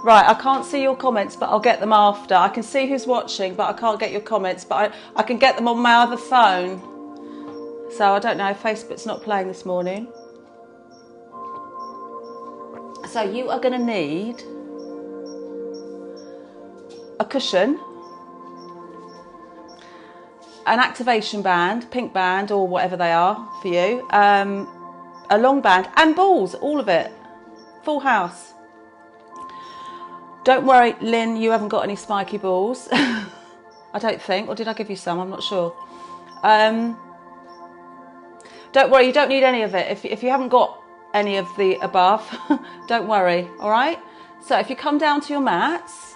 Right, I can't see your comments, but I'll get them after. I can see who's watching, but I can't get your comments, but I can get them on my other phone. So I don't know, Facebook's not playing this morning. So you are going to need a cushion, an activation band, pink band or whatever they are for you, a long band and balls, all of it, full house. Don't worry, Lynn, you haven't got any spiky balls. I don't think, or did I give you some? I'm not sure. Don't worry, you don't need any of it. If you haven't got any of the above, don't worry, all right? So if you come down to your mats,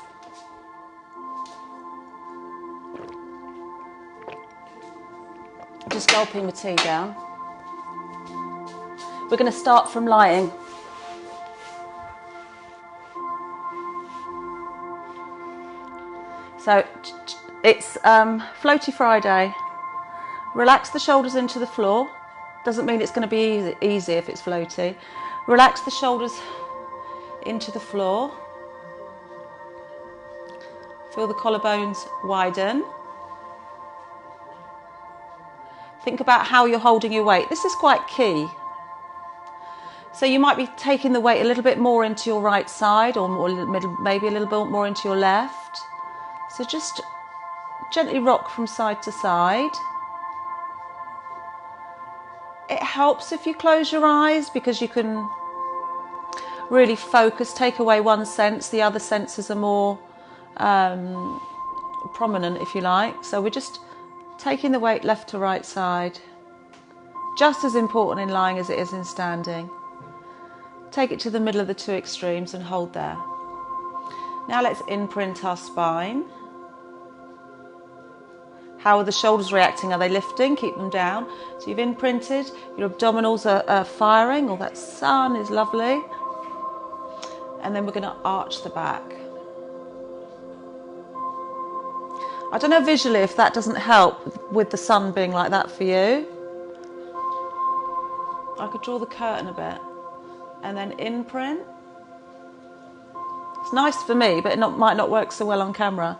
just gulping the tea down. We're going to start from lying. So it's Floaty Friday. Relax the shoulders into the floor. Doesn't mean it's going to be easy if it's floaty. Relax the shoulders into the floor. Feel the collarbones widen. Think about how you're holding your weight. This is quite key. So you might be taking the weight a little bit more into your right side or maybe a little bit more into your left. So just gently rock from side to side. It helps if you close your eyes because you can really focus, take away one sense, the other senses are more prominent if you like. So we're just taking the weight left to right side. Just as important in lying as it is in standing. Take it to the middle of the two extremes and hold there. Now let's imprint our spine. How are the shoulders reacting? Are they lifting? Keep them down. So you've imprinted, your abdominals are firing, all that sun is lovely. And then we're going to arch the back. I don't know visually if that doesn't help with the sun being like that for you. I could draw the curtain a bit. And then imprint. It's nice for me, but it might not work so well on camera.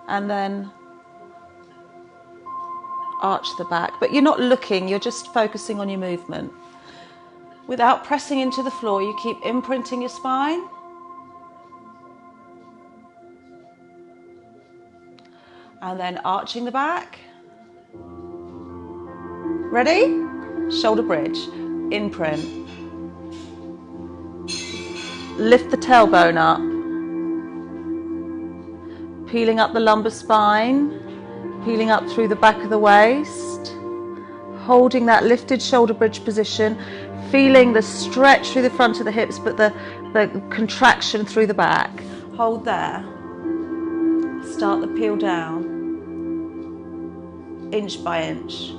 And then arch the back. But you're not looking, you're just focusing on your movement. Without pressing into the floor, you keep imprinting your spine. And then arching the back. Ready? Shoulder bridge. Imprint. Lift the tailbone up. Peeling up the lumbar spine. Peeling up through the back of the waist. Holding that lifted shoulder bridge position. Feeling the stretch through the front of the hips, but the contraction through the back. Hold there. Start the peel down. Inch by inch.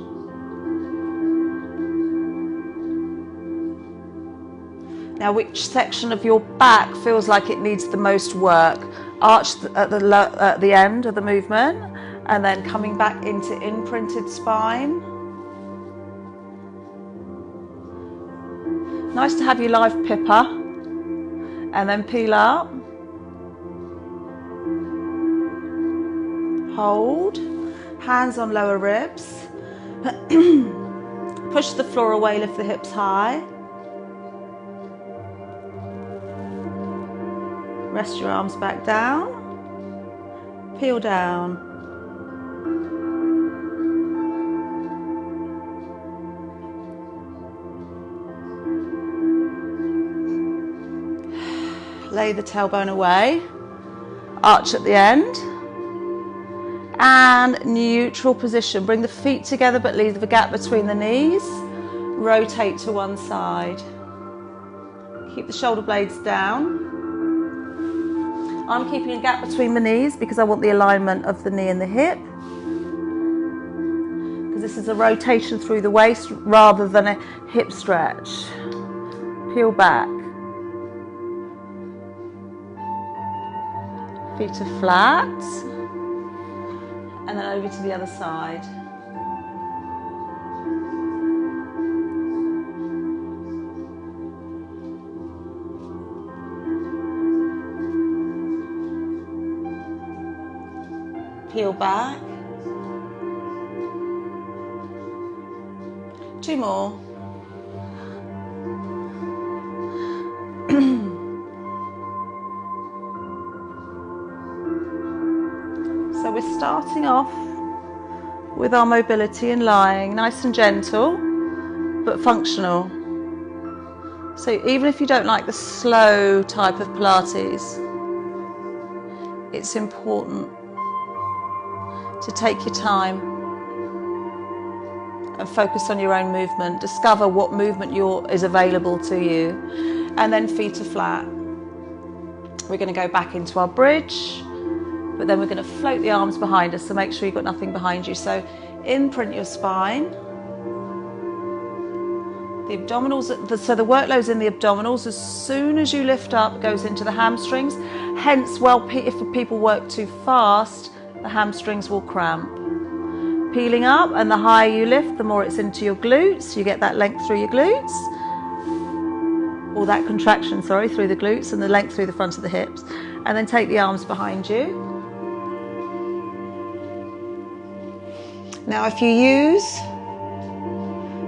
Now, which section of your back feels like it needs the most work? Arch at the end of the movement, and then coming back into imprinted spine. Nice to have your live pipper, and then peel up. Hold. Hands on lower ribs. Push the floor away, lift the hips high. Rest your arms back down. Peel down. Lay the tailbone away. Arch at the end. And neutral position. Bring the feet together but leave a gap between the knees. Rotate to one side. Keep the shoulder blades down. I'm keeping a gap between the knees because I want the alignment of the knee and the hip. Because this is a rotation through the waist rather than a hip stretch. Peel back. Feet are flat. And then over to the other side. Peel back. 2 more. So we're starting off with our mobility and lying, nice and gentle, but functional. So even if you don't like the slow type of Pilates, it's important to take your time and focus on your own movement. Discover what movement is available to you, and then feet are flat. We're going to go back into our bridge, but then we're going to float the arms behind us, so make sure you've got nothing behind you. So imprint your spine. The abdominals, so the workload's in the abdominals. As soon as you lift up, it goes into the hamstrings. Hence, if people work too fast, the hamstrings will cramp. Peeling up, and the higher you lift, the more it's into your glutes. You get that length through your glutes, or that contraction, sorry, through the glutes, and the length through the front of the hips. And then take the arms behind you. Now, if you use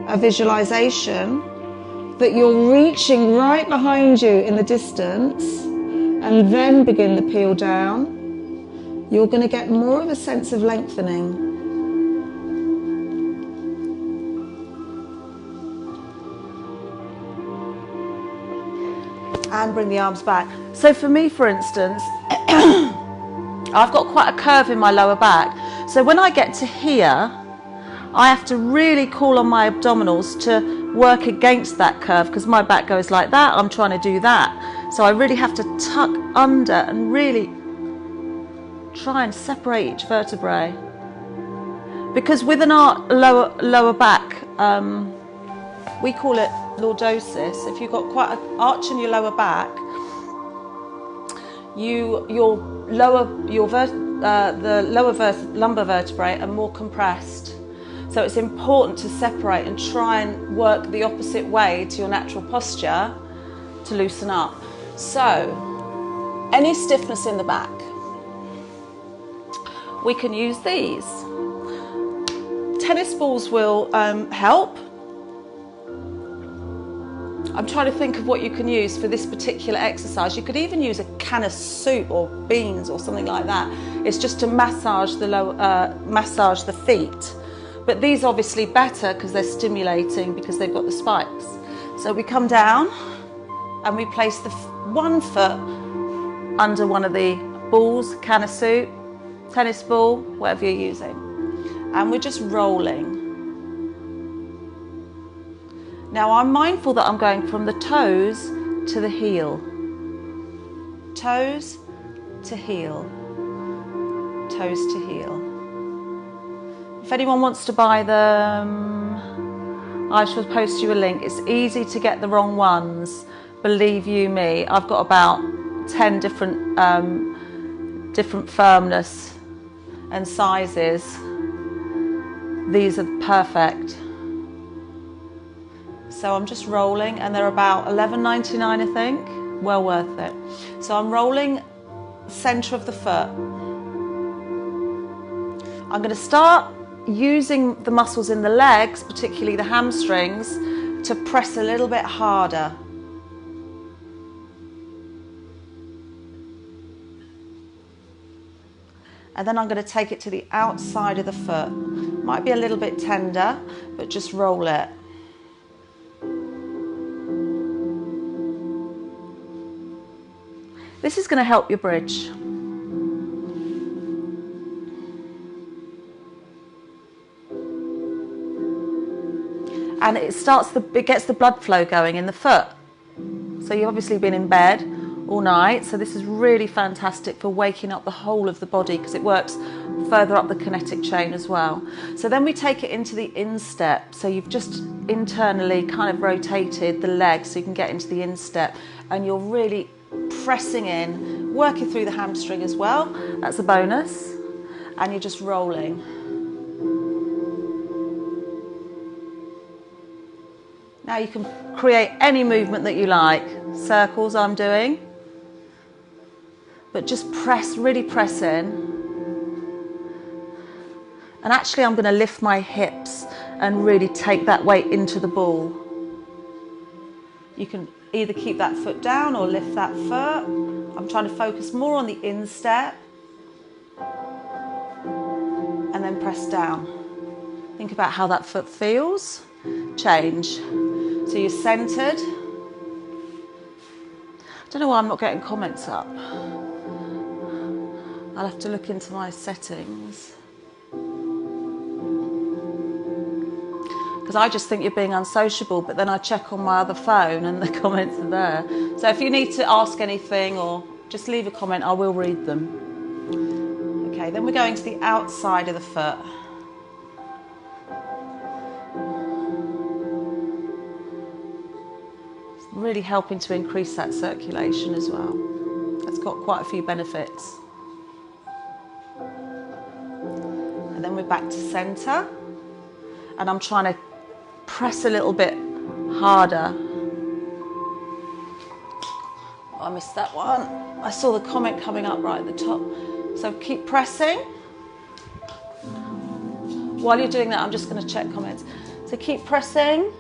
a visualization that you're reaching right behind you in the distance and then begin the peel down, you're going to get more of a sense of lengthening. And bring the arms back. So for me, for instance, I've got quite a curve in my lower back. So when I get to here, I have to really call on my abdominals to work against that curve, because my back goes like that. I'm trying to do that. So I really have to tuck under and really try and separate each vertebrae. Because with an lower back, we call it lordosis. If you've got quite an arch in your lower back, the lower lumbar vertebrae are more compressed. So it's important to separate and try and work the opposite way to your natural posture to loosen up. So, any stiffness in the back, we can use these. Tennis balls will help. I'm trying to think of what you can use for this particular exercise. You could even use a can of soup or beans or something like that. It's just to massage the feet. But these are obviously better because they're stimulating, because they've got the spikes. So we come down and we place the one foot under one of the balls, can of soup, tennis ball, whatever you're using. And we're just rolling. Now I'm mindful that I'm going from the toes to the heel. Toes to heel. Toes to heel. If anyone wants to buy them, I shall post you a link. It's easy to get the wrong ones, believe you me. I've got about 10 different firmness and sizes. These are perfect. So I'm just rolling, and they're about $11.99, I think. Well worth it. So I'm rolling center of the foot. I'm going to start using the muscles in the legs, particularly the hamstrings, to press a little bit harder. And then I'm going to take it to the outside of the foot. Might be a little bit tender, but just roll it. This is going to help your bridge. And it gets the blood flow going in the foot. So you've obviously been in bed all night, so this is really fantastic for waking up the whole of the body, because it works further up the kinetic chain as well. So then we take it into the instep. So you've just internally kind of rotated the legs so you can get into the instep, and you're really pressing in, working through the hamstring as well. That's a bonus. And you're just rolling. Now you can create any movement that you like. Circles I'm doing. But just press, really press in. And actually I'm going to lift my hips and really take that weight into the ball. You can either keep that foot down or lift that foot. I'm trying to focus more on the instep. And then press down. Think about how that foot feels. Change. So you're centered. I don't know why I'm not getting comments up. I'll have to look into my settings. Because I just think you're being unsociable, but then I check on my other phone and the comments are there. So if you need to ask anything or just leave a comment, I will read them. Okay, then we're going to the outside of the foot. It's really helping to increase that circulation as well. That's got quite a few benefits. And then we're back to center. And I'm trying to press a little bit harder. Oh, I missed that one. I saw the comment coming up right at the top. So keep pressing. While you're doing that, I'm just going to check comments. So keep pressing.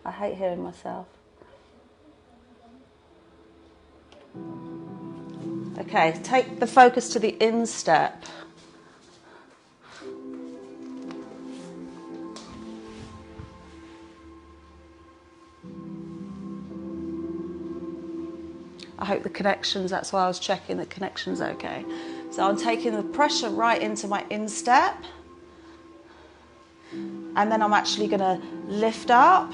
I hate hearing myself. Okay, take the focus to the instep. I hope the connections, that's why I was checking the connection's okay. So I'm taking the pressure right into my instep. And then I'm actually going to lift up.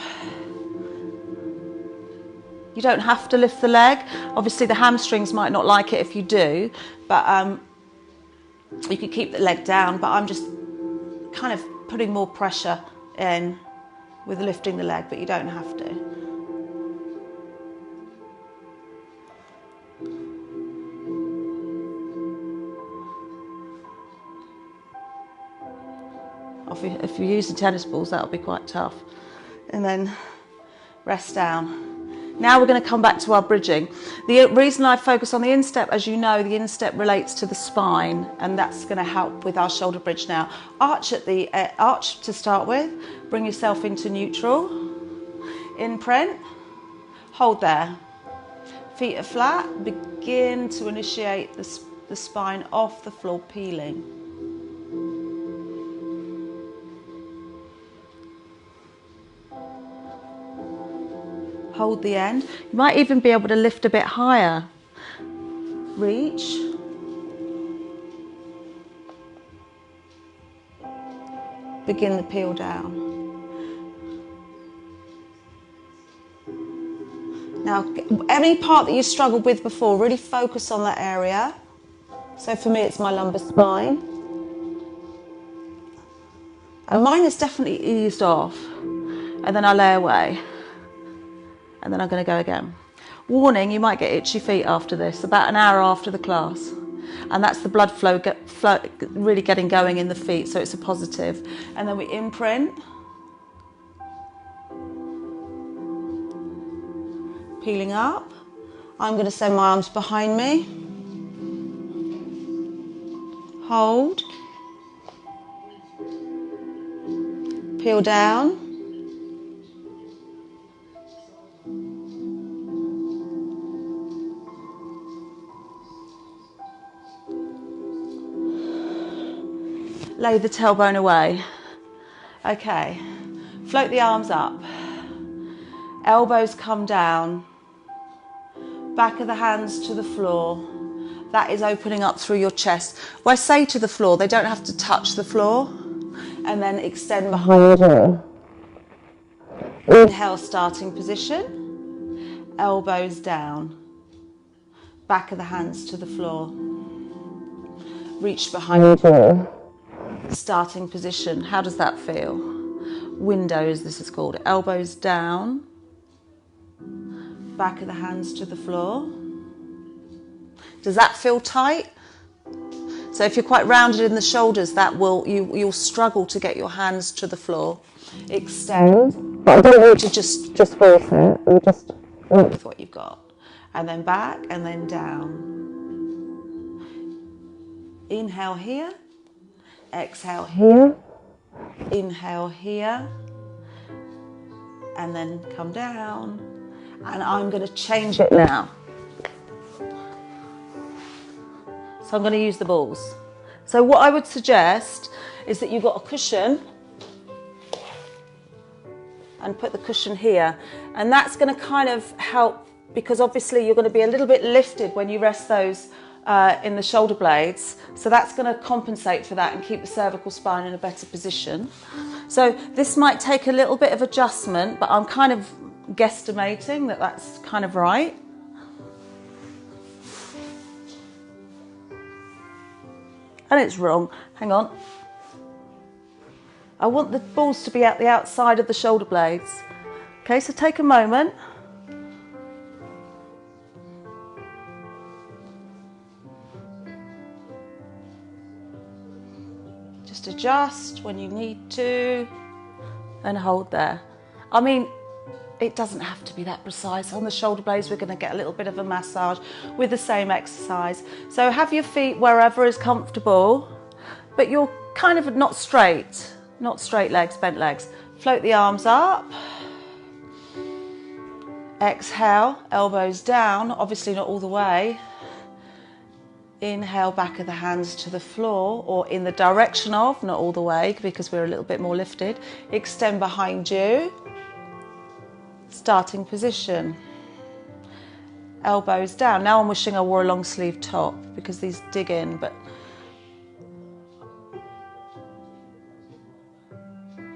You don't have to lift the leg. Obviously the hamstrings might not like it if you do, but you could keep the leg down, but I'm just kind of putting more pressure in with lifting the leg, but you don't have to. If you're using tennis balls, that'll be quite tough. And then rest down. Now we're going to come back to our bridging. The reason I focus on the instep, as you know, the instep relates to the spine, and that's going to help with our shoulder bridge now. Arch at the arch to start with. Bring yourself into neutral. Imprint. Hold there. Feet are flat. Begin to initiate the spine off the floor, peeling. Hold the end. You might even be able to lift a bit higher. Reach. Begin the peel down. Now, any part that you struggled with before, really focus on that area. So for me, it's my lumbar spine. And mine is definitely eased off. And then I lay away. And then I'm going to go again. Warning, you might get itchy feet after this, about an hour after the class. And that's the blood flow really getting going in the feet, so it's a positive. And then we imprint. Peeling up. I'm going to send my arms behind me. Hold. Peel down. Lay the tailbone away. Okay, float the arms up. Elbows come down. Back of the hands to the floor. That is opening up through your chest. When I say to the floor, they don't have to touch the floor. And then extend behind you. Inhale, starting position. Elbows down. Back of the hands to the floor. Reach behind you. Starting position. How does that feel? Windows, this is called. Elbows down. Back of the hands to the floor. Does that feel tight? So if you're quite rounded in the shoulders, that will you'll struggle to get your hands to the floor. Extend. But I don't want you to just force it. You just work with what you've got. And then back and then down. Inhale here, exhale here, inhale here, and then come down. And I'm going to change it now. So I'm going to use the balls. So what I would suggest is that you've got a cushion and put the cushion here. And that's going to kind of help, because obviously you're going to be a little bit lifted when you rest those in the shoulder blades. So that's going to compensate for that and keep the cervical spine in a better position. So this might take a little bit of adjustment, but I'm kind of guesstimating that that's kind of right. And it's wrong. Hang on. I want the balls to be at the outside of the shoulder blades. Okay, so take a moment. Just adjust when you need to and hold there. I mean, it doesn't have to be that precise. On the shoulder blades, we're going to get a little bit of a massage with the same exercise. So have your feet wherever is comfortable, but you're kind of not straight legs, bent legs. Float the arms up. Exhale, elbows down, obviously not all the way. Inhale, back of the hands to the floor, or in the direction of, not all the way, because we're a little bit more lifted. Extend behind you. Starting position. Elbows down. Now I'm wishing I wore a long sleeve top because these dig in, but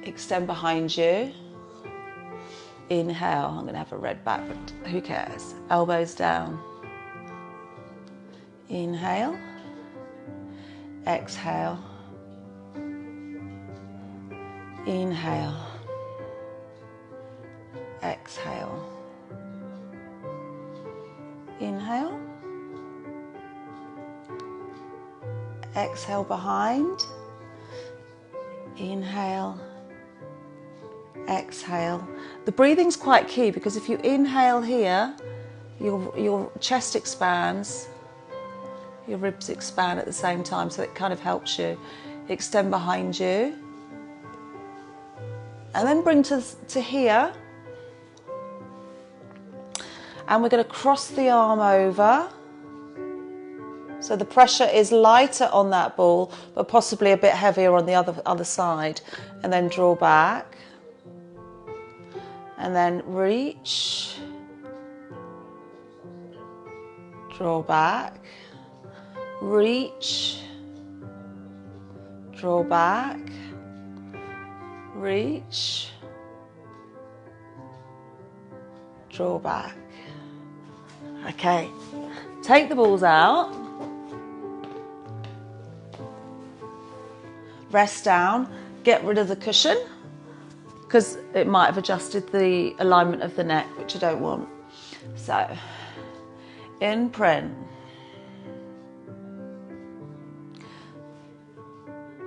extend behind you. Inhale. I'm going to have a red back, but who cares? Elbows down. Inhale. Exhale. Inhale. Exhale. Inhale. Exhale behind. Inhale. Exhale. The breathing's quite key, because if you inhale here, your chest expands, your ribs expand at the same time, so it kind of helps you. Extend behind you. And then bring to here. And we're going to cross the arm over. So the pressure is lighter on that ball, but possibly a bit heavier on the other side. And then draw back. And then reach. Draw back. Reach. Draw back. Reach. Draw back. Okay, take the balls out, rest down, get rid of the cushion, because it might have adjusted the alignment of the neck, which I don't want. So, in print.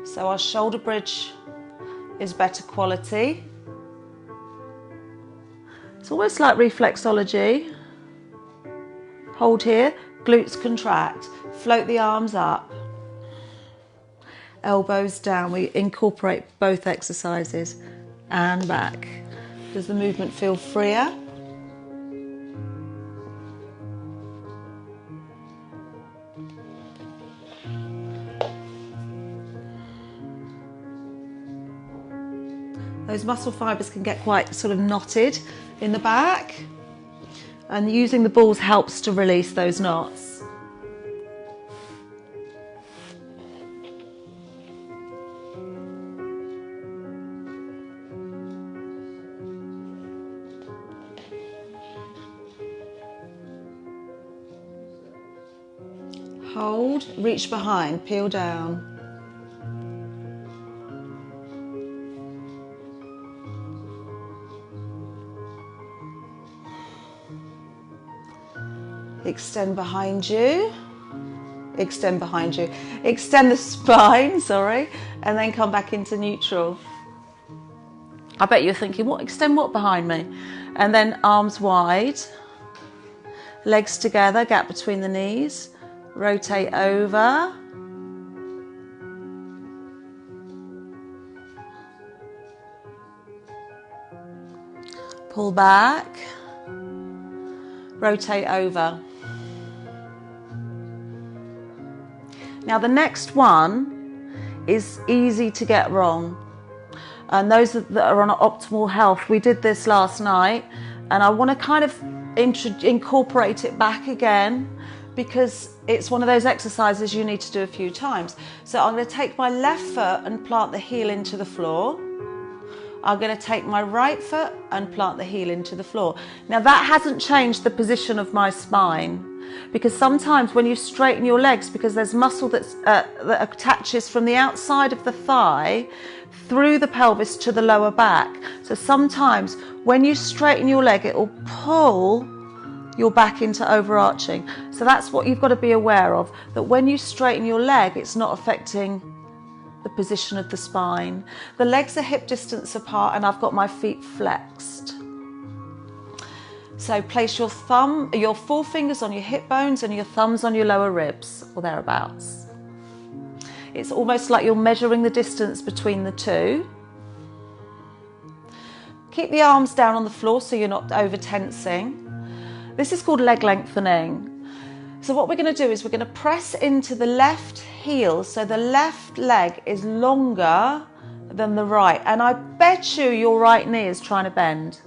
So our shoulder bridge is better quality. It's almost like reflexology. Hold here, glutes contract, float the arms up, elbows down. We incorporate both exercises, and back. Does the movement feel freer? Those muscle fibres can get quite sort of knotted in the back. And using the balls helps to release those knots. Hold, reach behind, peel down. Extend behind you, extend behind you, extend the spine, sorry, and then come back into neutral. I bet you're thinking, what, extend what behind me? And then arms wide, legs together, gap between the knees, rotate over. Pull back, rotate over. Now the next one is easy to get wrong. And those that are on optimal health, we did this last night, and I want to kind of incorporate it back again because it's one of those exercises you need to do a few times. So I'm going to take my left foot and plant the heel into the floor. I'm going to take my right foot and plant the heel into the floor. Now that hasn't changed the position of my spine, because sometimes when you straighten your legs, because there's muscle that attaches from the outside of the thigh through the pelvis to the lower back. So sometimes when you straighten your leg, it will pull your back into overarching. So that's what you've got to be aware of, that when you straighten your leg, it's not affecting the position of the spine. The legs are hip distance apart and I've got my feet flexed. So place your forefingers on your hip bones and your thumbs on your lower ribs, or thereabouts. It's almost like you're measuring the distance between the two. Keep the arms down on the floor so you're not over tensing. This is called leg lengthening. So what we're going to do is we're going to press into the left heel, so the left leg is longer than the right. And I bet you your right knee is trying to bend.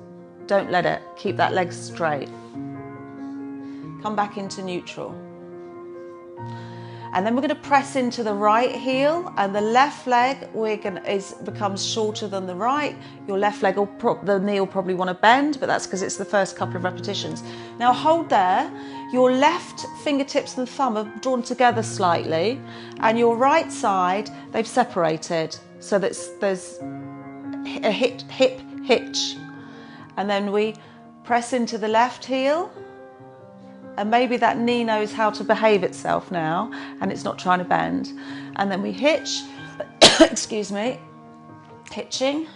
Don't let it. Keep that leg straight. Come back into neutral. And then we're going to press into the right heel, and the left leg becomes shorter than the right. Your left leg, the knee will probably want to bend, but that's because it's the first couple of repetitions. Now hold there. Your left fingertips and thumb are drawn together slightly, and your right side, they've separated. So there's a hip hitch. And then we press into the left heel. And maybe that knee knows how to behave itself now and it's not trying to bend. And then we hitch, excuse me, hitching.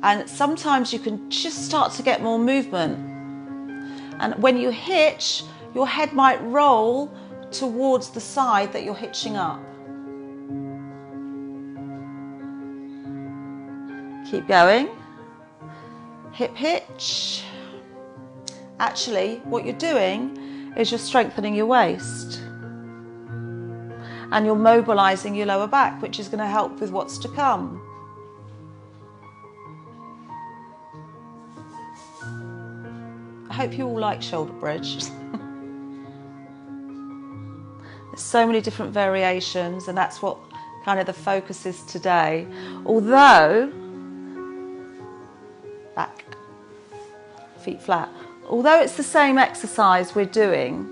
And sometimes you can just start to get more movement. And when you hitch, your head might roll towards the side that you're hitching up. Keep going. Hip hitch. Actually, what you're doing is you're strengthening your waist and you're mobilizing your lower back, which is going to help with what's to come. I hope you all like shoulder bridge. There's so many different variations, and that's what kind of the focus is today. Although, back, feet flat. Although it's the same exercise we're doing,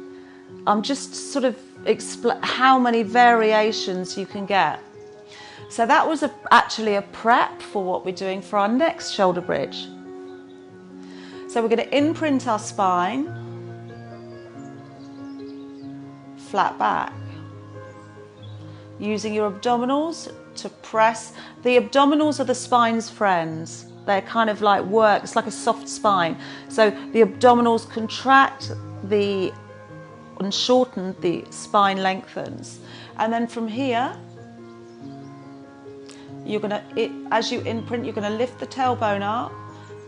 I'm just sort of how many variations you can get. So that was actually a prep for what we're doing for our next shoulder bridge. So we're going to imprint our spine, flat back, using your abdominals to press. The abdominals are the spine's friends. They're kind of like it's like a soft spine. So the abdominals contract and shorten, the spine lengthens. And then from here, as you imprint, you're going to lift the tailbone up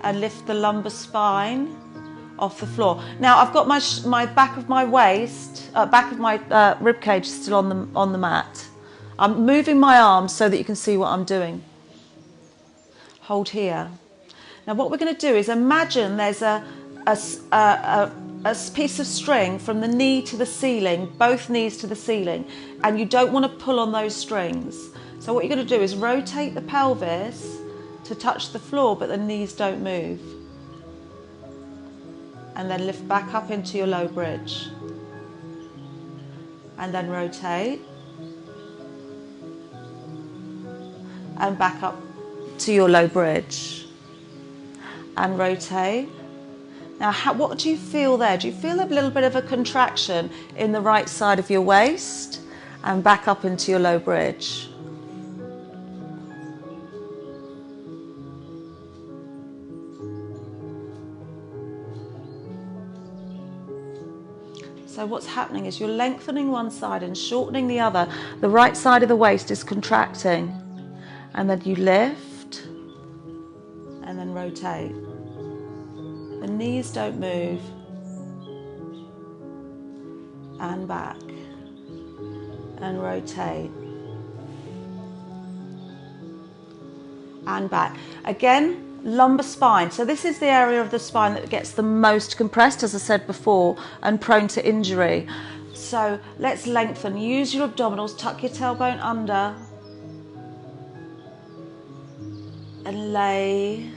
and lift the lumbar spine off the floor. Now I've got my back of my waist, back of my rib cage still on the mat. I'm moving my arms so that you can see what I'm doing. Hold here. Now what we're going to do is imagine there's a piece of string from the knee to the ceiling, both knees to the ceiling, and you don't want to pull on those strings. So what you're going to do is rotate the pelvis to touch the floor, but the knees don't move. And then lift back up into your low bridge. And then rotate. And back up to your low bridge. And rotate. Now, what do you feel there? Do you feel a little bit of a contraction in the right side of your waist? And back up into your low bridge. So what's happening is you're lengthening one side and shortening the other. The right side of the waist is contracting. And then you lift and then rotate. The knees don't move. And back. And rotate. And back. Again, lumbar spine. So this is the area of the spine that gets the most compressed, as I said before, and prone to injury. So let's lengthen. Use your abdominals, tuck your tailbone under, and lay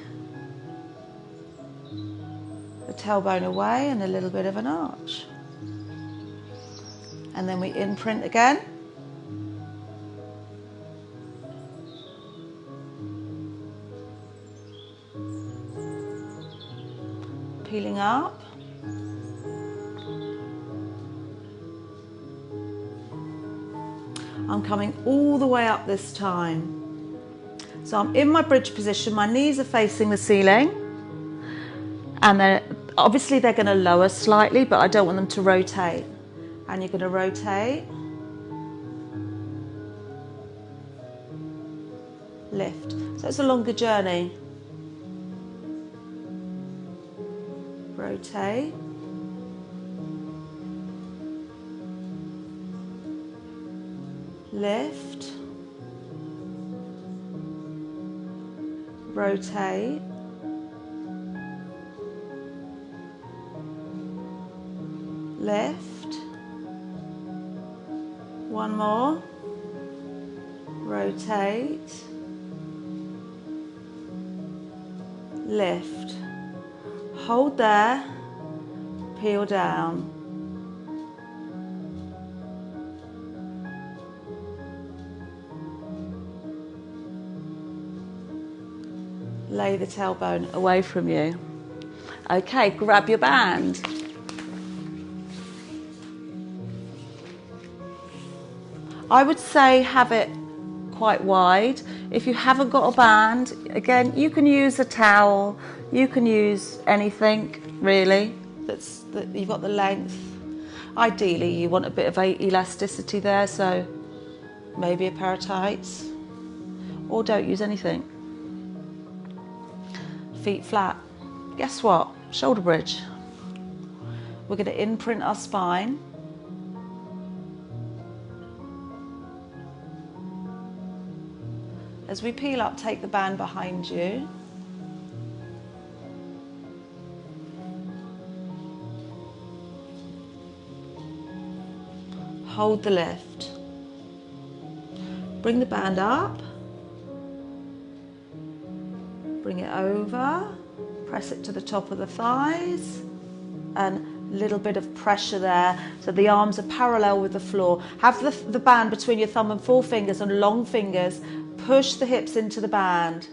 the tailbone away and a little bit of an arch. And then we imprint again. Peeling up. I'm coming all the way up this time. So I'm in my bridge position, my knees are facing the ceiling, and then obviously they're going to lower slightly, but I don't want them to rotate. And you're going to rotate, lift. So it's a longer journey. Rotate. Lift. Rotate. Lift. One more. Rotate. Lift. Hold there, peel down. Lay the tailbone away from you. Okay, grab your band. I would say have it quite wide. If you haven't got a band, again, you can use a towel, you can use anything really that you've got the length. Ideally, you want a bit of elasticity there, so maybe a pair of tights, or don't use anything. Feet flat. Guess what? Shoulder bridge. We're going to imprint our spine. As we peel up, take the band behind you. Hold the lift. Bring the band up. Bring it over. Press it to the top of the thighs. And a little bit of pressure there, so the arms are parallel with the floor. Have the band between your thumb and forefingers and long fingers. Push the hips into the band.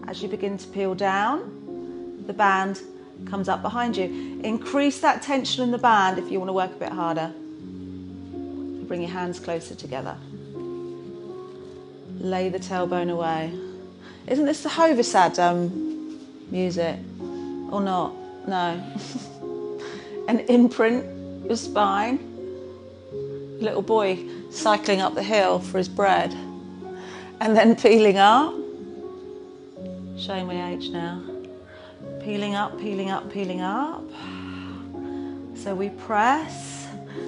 As you begin to peel down, the band comes up behind you. Increase that tension in the band if you want to work a bit harder. Bring your hands closer together. Lay the tailbone away. Isn't this the Hovisad music? Or not? No. And imprint your spine. Little boy cycling up the hill for his bread. And then peeling up. Showing my age now. Peeling up, peeling up, peeling up. So we press.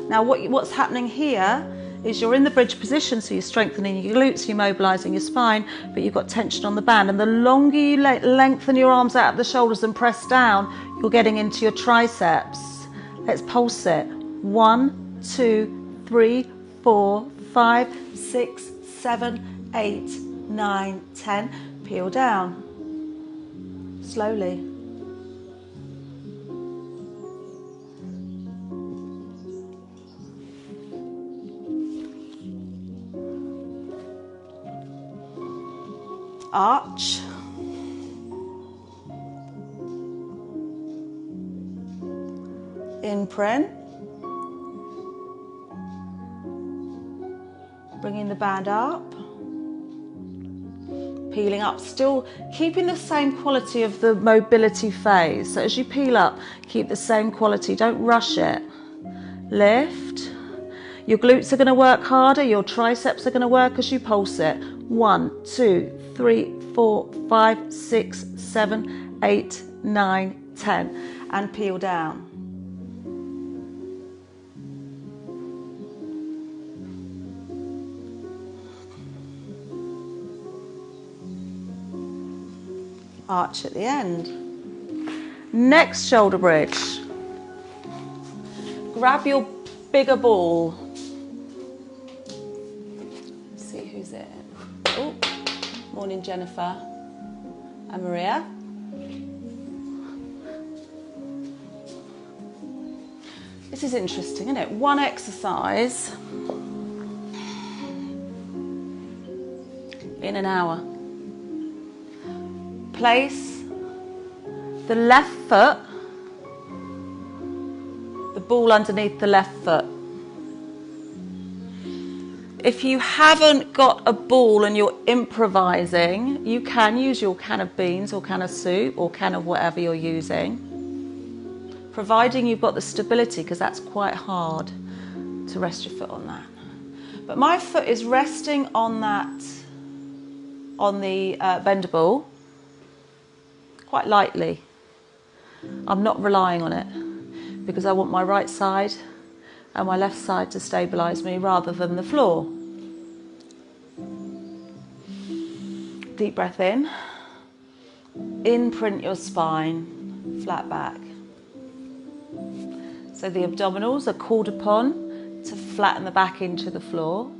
Now what's happening here is you're in the bridge position, so you're strengthening your glutes, you're mobilising your spine, but you've got tension on the band. And the longer you lengthen your arms out of the shoulders and press down, you're getting into your triceps. Let's pulse it. 1, 2, 3, 4, 5, 6, 7, 8, 9, 10. Peel down. Slowly. Arch. Imprint. Bringing the band up. Peeling up, still keeping the same quality of the mobility phase. So as you peel up, keep the same quality, don't rush it. Lift. Your glutes are going to work harder, your triceps are going to work as you pulse it. 1, 2, 3, 4, 5, 6, 7, 8, 9, 10. And peel down. Arch at the end. Next shoulder bridge. Grab your bigger ball. Let's see who's it. Oh, morning Jennifer and Maria. This is interesting, isn't it? One exercise in an hour. Place the left foot, the ball underneath the left foot. If you haven't got a ball and you're improvising, you can use your can of beans or can of soup or can of whatever you're using, providing you've got the stability, because that's quite hard to rest your foot on that. But my foot is resting on that, on the bender ball, quite lightly. I'm not relying on it because I want my right side and my left side to stabilise me rather than the floor. Deep breath in. Imprint your spine, flat back. So the abdominals are called upon to flatten the back into the floor.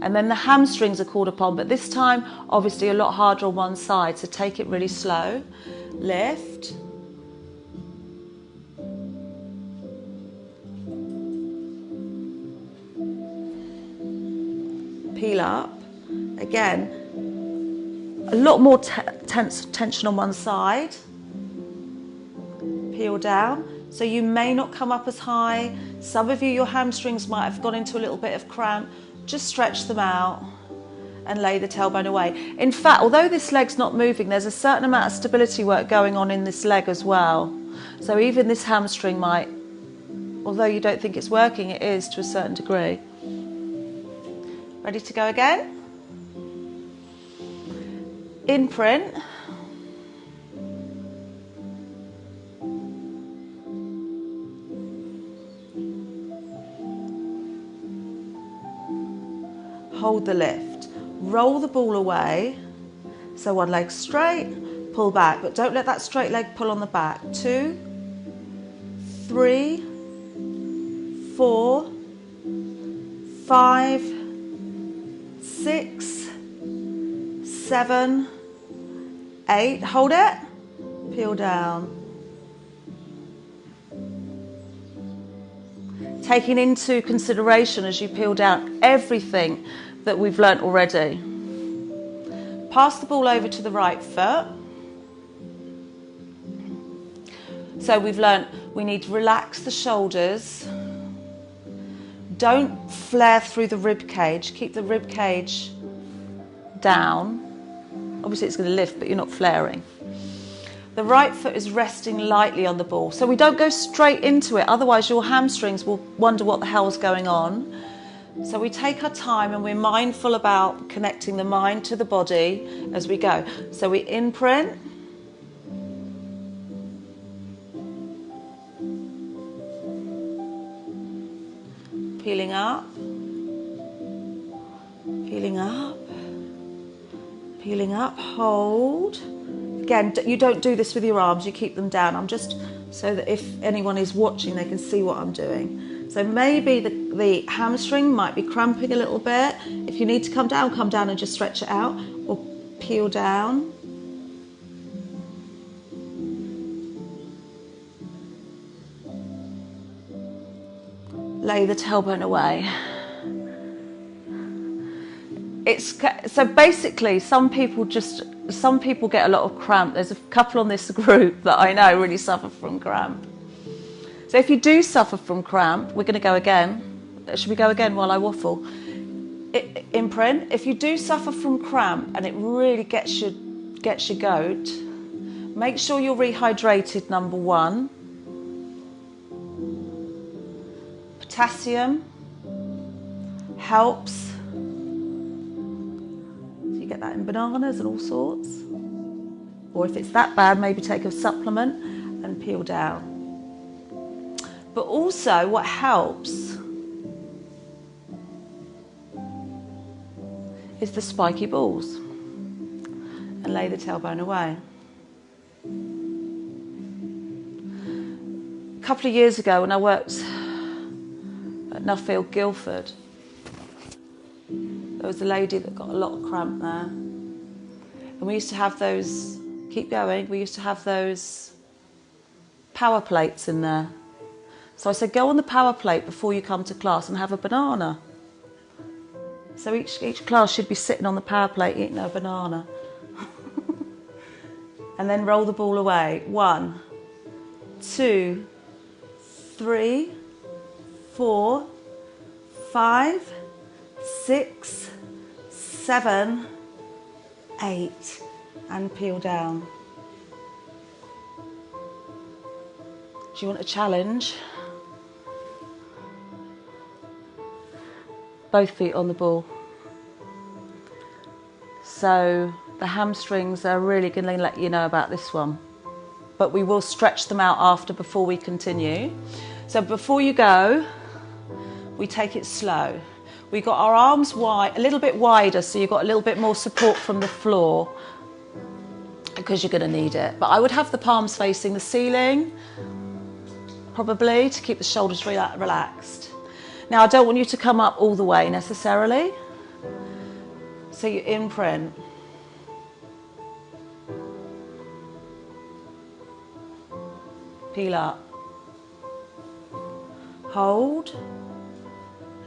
And then the hamstrings are called upon, but this time, obviously, a lot harder on one side, so take it really slow. Lift. Peel up. Again, a lot more tension on one side. Peel down. So you may not come up as high. Some of you, your hamstrings might have gone into a little bit of cramp. Just stretch them out and lay the tailbone away. In fact, although this leg's not moving, there's a certain amount of stability work going on in this leg as well. So even this hamstring might, although you don't think it's working, it is to a certain degree. Ready to go again? Imprint. Hold the lift. Roll the ball away. So one leg straight, pull back, but don't let that straight leg pull on the back. 2, 3, 4, 5, 6, 7, 8. Hold it. Peel down. Taking into consideration as you peel down everything that we've learnt already. Pass the ball over to the right foot. So we've learnt we need to relax the shoulders. Don't flare through the rib cage. Keep the rib cage down. Obviously it's going to lift, but you're not flaring. The right foot is resting lightly on the ball. So we don't go straight into it, otherwise your hamstrings will wonder what the hell's going on. So we take our time and we're mindful about connecting the mind to the body as we go. So we imprint. Peeling up. Peeling up. Peeling up, hold. Again, you don't do this with your arms, you keep them down. I'm just, so that if anyone is watching, they can see what I'm doing. So maybe the hamstring might be cramping a little bit. If you need to come down and just stretch it out, or peel down. Lay the tailbone away. So basically, some people get a lot of cramp. There's a couple on this group that I know really suffer from cramp. So if you do suffer from cramp, we're going to go again. Should we go again while I waffle? imprint. If you do suffer from cramp and it really gets your goat, make sure you're rehydrated, number one. Potassium helps. So you get that in bananas and all sorts. Or if it's that bad, maybe take a supplement and peel down. But also what helps is the spiky balls, and lay the tailbone away. A couple of years ago when I worked at Nuffield, Guildford, there was a lady that got a lot of cramp there. And we used to have those, keep going, we used to have those power plates in there. So I said, go on the power plate before you come to class and have a banana. So each class should be sitting on the power plate eating a banana. And then roll the ball away. 1, 2, 3, 4, 5, 6, 7, 8, and peel down. Do you want a challenge? Both feet on the ball. So the hamstrings are really going to let you know about this one. But we will stretch them out after before we continue. So before you go, we take it slow. We got our arms wide, a little bit wider, so you've got a little bit more support from the floor because you're going to need it. But I would have the palms facing the ceiling, probably, to keep the shoulders relaxed. Now, I don't want you to come up all the way necessarily. So you imprint. Peel up. Hold.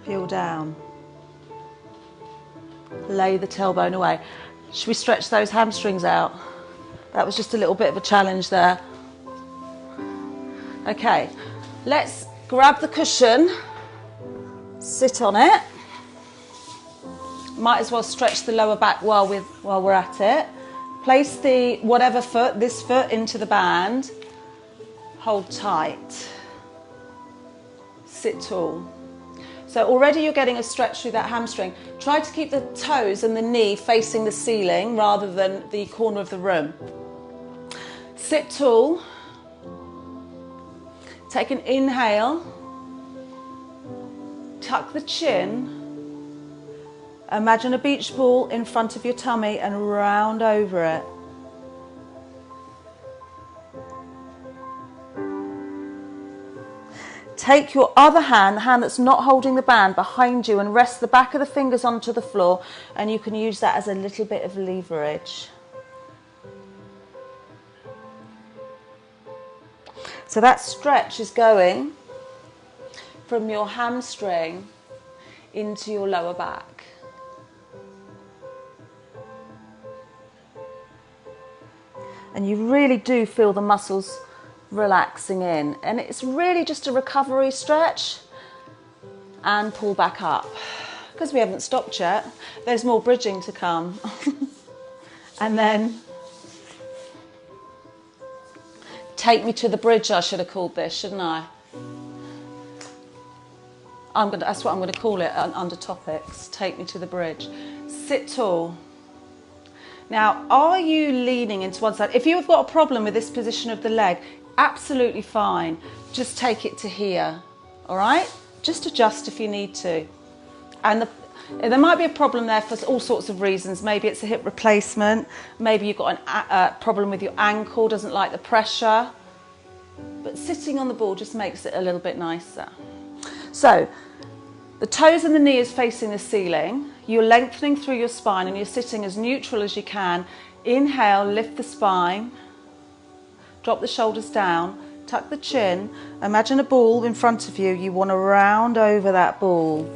Peel down. Lay the tailbone away. Should we stretch those hamstrings out? That was just a little bit of a challenge there. Okay, let's grab the cushion, sit on it. Might as well stretch the lower back while we're at it. Place the whatever foot, this foot, into the band. Hold tight. Sit tall. So already you're getting a stretch through that hamstring. Try to keep the toes and the knee facing the ceiling rather than the corner of the room. Sit tall. Take an inhale. Tuck the chin. Imagine a beach ball in front of your tummy and round over it. Take your other hand, the hand that's not holding the band, behind you and rest the back of the fingers onto the floor, and you can use that as a little bit of leverage. So that stretch is going from your hamstring into your lower back. And you really do feel the muscles relaxing in. And it's really just a recovery stretch and pull back up. Because we haven't stopped yet, there's more bridging to come. And then take me to the bridge, I should have called this, shouldn't I? That's what I'm going to call it under topics. Take me to the bridge. Sit tall. Now, are you leaning into one side? If you've got a problem with this position of the leg, absolutely fine. Just take it to here, all right? Just adjust if you need to. And there might be a problem there for all sorts of reasons. Maybe it's a hip replacement. Maybe you've got a problem with your ankle, doesn't like the pressure. But sitting on the ball just makes it a little bit nicer. So, the toes and the knee is facing the ceiling. You're lengthening through your spine and you're sitting as neutral as you can. Inhale, lift the spine. Drop the shoulders down. Tuck the chin. Imagine a ball in front of you. You want to round over that ball.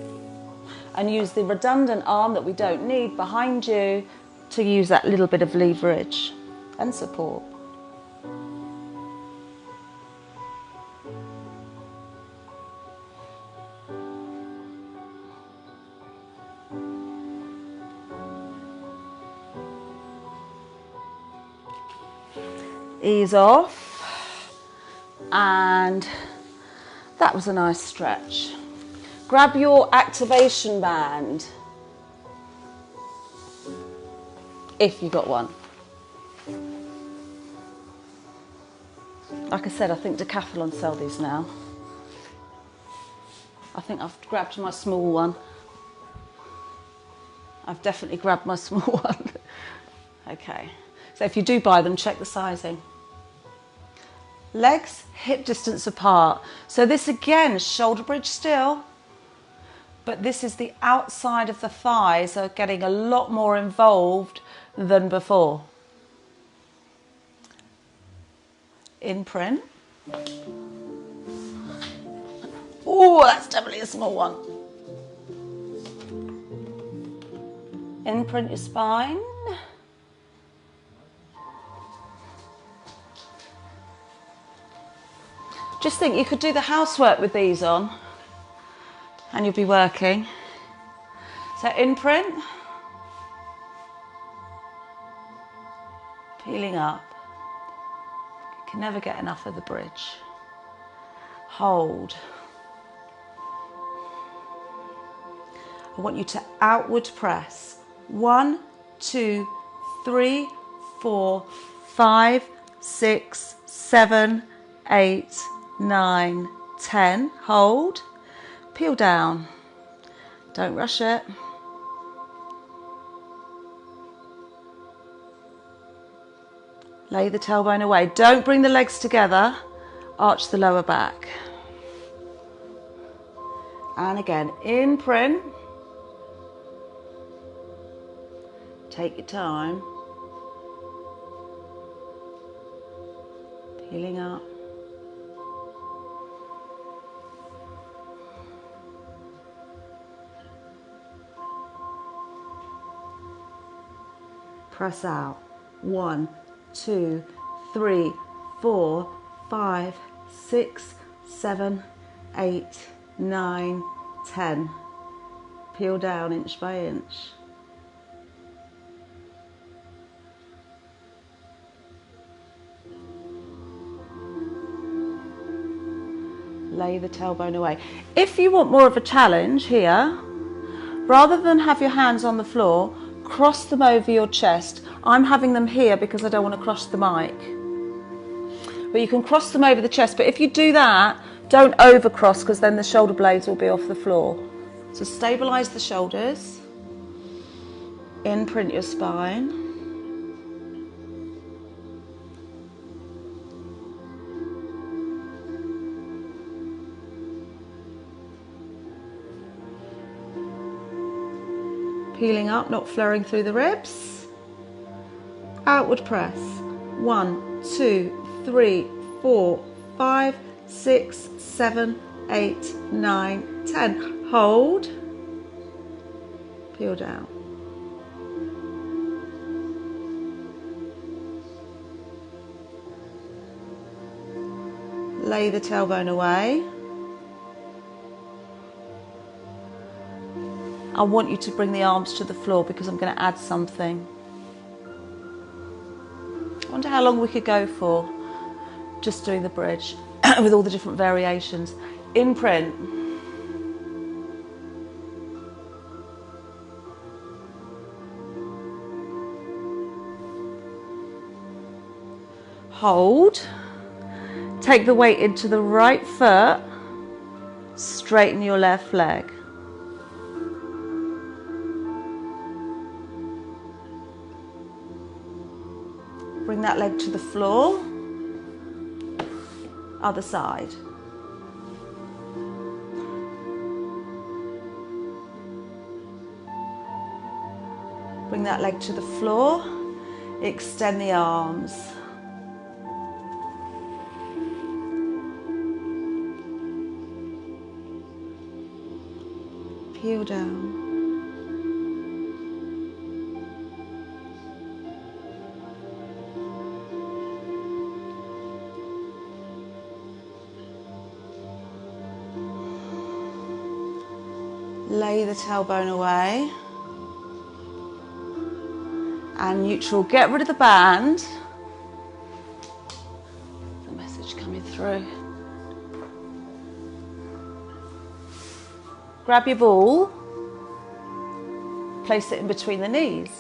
And use the redundant arm that we don't need behind you to use that little bit of leverage and support. Ease off, and that was a nice stretch. Grab your activation band, if you got one. Like I said, I think Decathlon sell these now. I think I've grabbed my small one. I've definitely grabbed my small one. Okay, so if you do buy them, check the sizing. Legs hip distance apart. So this again, shoulder bridge still, but this is the outside of the thighs are getting a lot more involved than before. Imprint. Oh, that's definitely a small one. Imprint your spine. Just think you could do the housework with these on and you'll be working. So imprint. Peeling up. You can never get enough of the bridge. Hold. I want you to outward press. 1, 2, 3, 4, 5, 6, 7, 8, 9, 10. Hold. Peel down. Don't rush it. Lay the tailbone away. Don't bring the legs together. Arch the lower back. And again, imprint. Take your time. Peeling up. Press out. 1, 2, 3, 4, 5, 6, 7, 8, 9, 10. Peel down inch by inch. Lay the tailbone away. If you want more of a challenge here, rather than have your hands on the floor, cross them over your chest. I'm having them here because I don't want to cross the mic. But you can cross them over the chest. But if you do that, don't overcross because then the shoulder blades will be off the floor. So stabilize the shoulders. Imprint your spine. Peeling up, not flaring through the ribs. Outward press. 1, 2, 3, 4, 5, 6, 7, 8, 9, 10. Hold. Peel down. Lay the tailbone away. I want you to bring the arms to the floor because I'm going to add something. I wonder how long we could go for just doing the bridge with all the different variations. Imprint. Hold. Take the weight into the right foot. Straighten your left leg. Bring that leg to the floor. Other side. Bring that leg to the floor. Extend the arms. Peel down. Lay the tailbone away. And neutral. Get rid of the band. coming through. Grab your ball, place it in between the knees.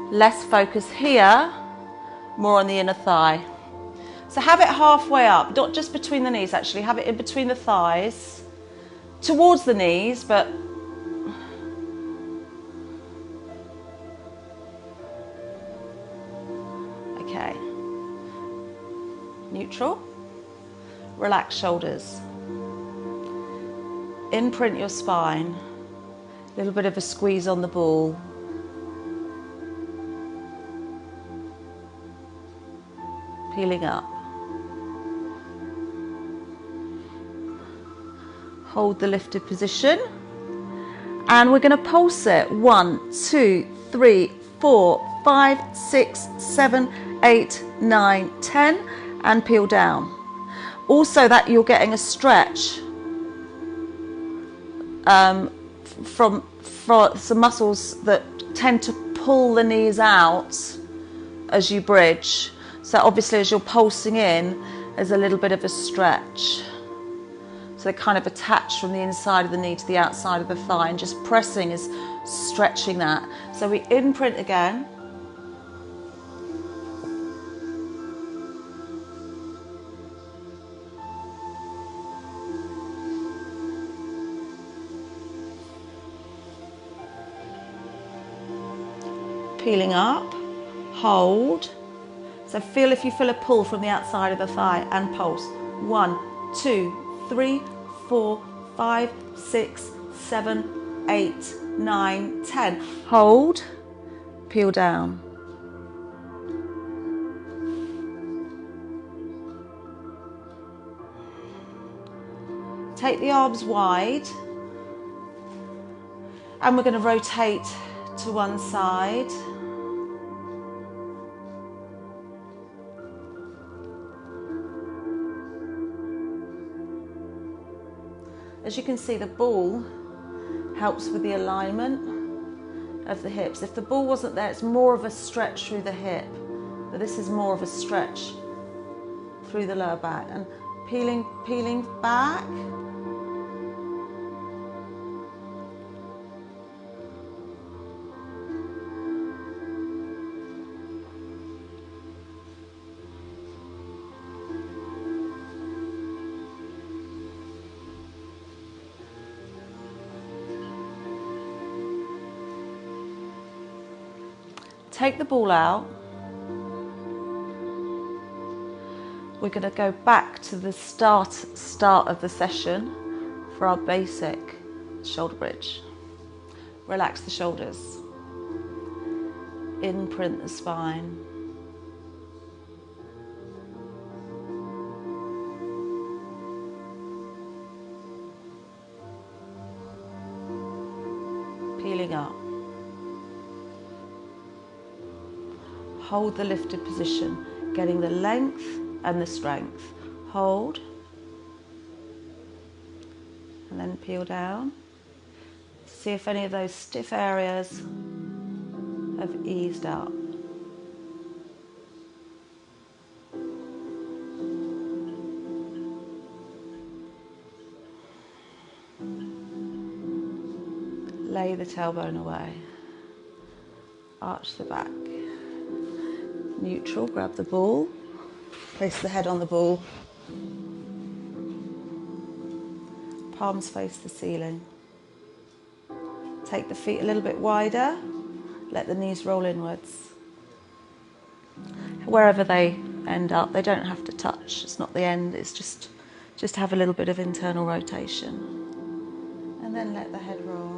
Less focus here, more on the inner thigh. So have it halfway up, not just between the knees actually, have it in between the thighs, towards the knees, but okay. Neutral. Relax shoulders. Imprint your spine. A little bit of a squeeze on the ball. Peeling up. Hold the lifted position. And we're going to pulse it. 1, 2, 3, 4, 5, 6, 7, 8, 9, 10. And peel down. Also that you're getting a stretch for some muscles that tend to pull the knees out as you bridge. So obviously as you're pulsing in, there's a little bit of a stretch. So they kind of attach from the inside of the knee to the outside of the thigh, and just pressing is stretching that. So we imprint again. Peeling up, hold. So feel if you feel a pull from the outside of the thigh and pulse. 1, 2, 3, 4, 5, 6, 7, 8, 9, 10. Hold, peel down. Take the arms wide, and we're going to rotate to one side. As you can see, the ball helps with the alignment of the hips. If the ball wasn't there, it's more of a stretch through the hip, but this is more of a stretch through the lower back. And peeling back. Take the ball out. We're going to go back to the start of the session for our basic shoulder bridge. Relax the shoulders. Imprint the spine. Peeling up. Hold the lifted position, getting the length and the strength. Hold, and then peel down. See if any of those stiff areas have eased up. Lay the tailbone away. Arch the back. Neutral, grab the ball, place the head on the ball, palms face the ceiling. Take the feet a little bit wider, let the knees roll inwards. Wherever they end up, they don't have to touch, it's not the end, it's just have a little bit of internal rotation. And then let the head roll.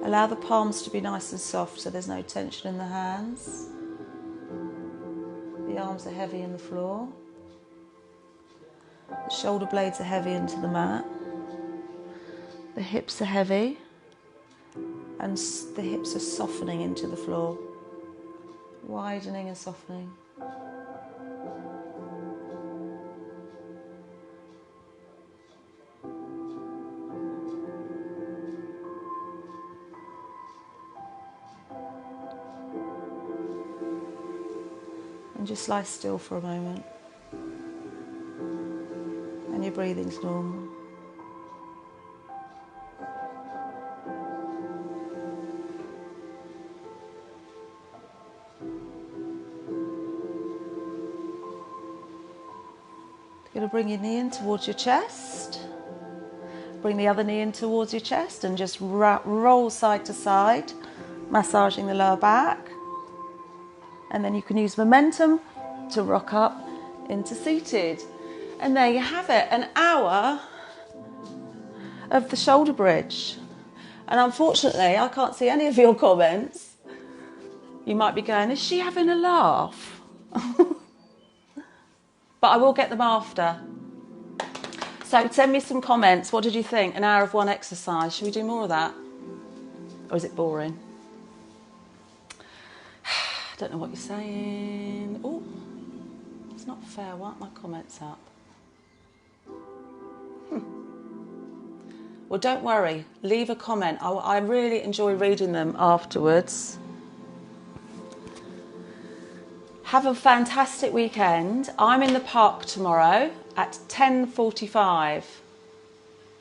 Allow the palms to be nice and soft so there's no tension in the hands. The arms are heavy in the floor. The shoulder blades are heavy into the mat. The hips are heavy. And the hips are softening into the floor, widening and softening. And just lie still for a moment. And your breathing's normal. You're going to bring your knee in towards your chest. Bring the other knee in towards your chest and just roll side to side, massaging the lower back. And then you can use momentum to rock up into seated. And there you have it, an hour of the shoulder bridge. And unfortunately, I can't see any of your comments. You might be going, is she having a laugh? But I will get them after. So send me some comments. What did you think? An hour of one exercise. Should we do more of that? Or is it boring? I don't know what you're saying. Oh, it's not fair. Why aren't my comments up? Well, don't worry. Leave a comment. I really enjoy reading them afterwards. Have a fantastic weekend. I'm in the park tomorrow at 10:45.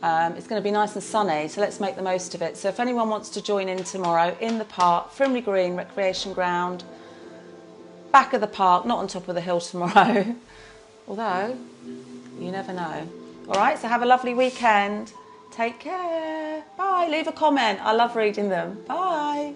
It's going to be nice and sunny, so let's make the most of it. So if anyone wants to join in tomorrow, in the park, Frimley Green Recreation Ground, back of the park, not on top of the hill tomorrow. Although, you never know. All right, so have a lovely weekend. Take care. Bye. Leave a comment. I love reading them. Bye.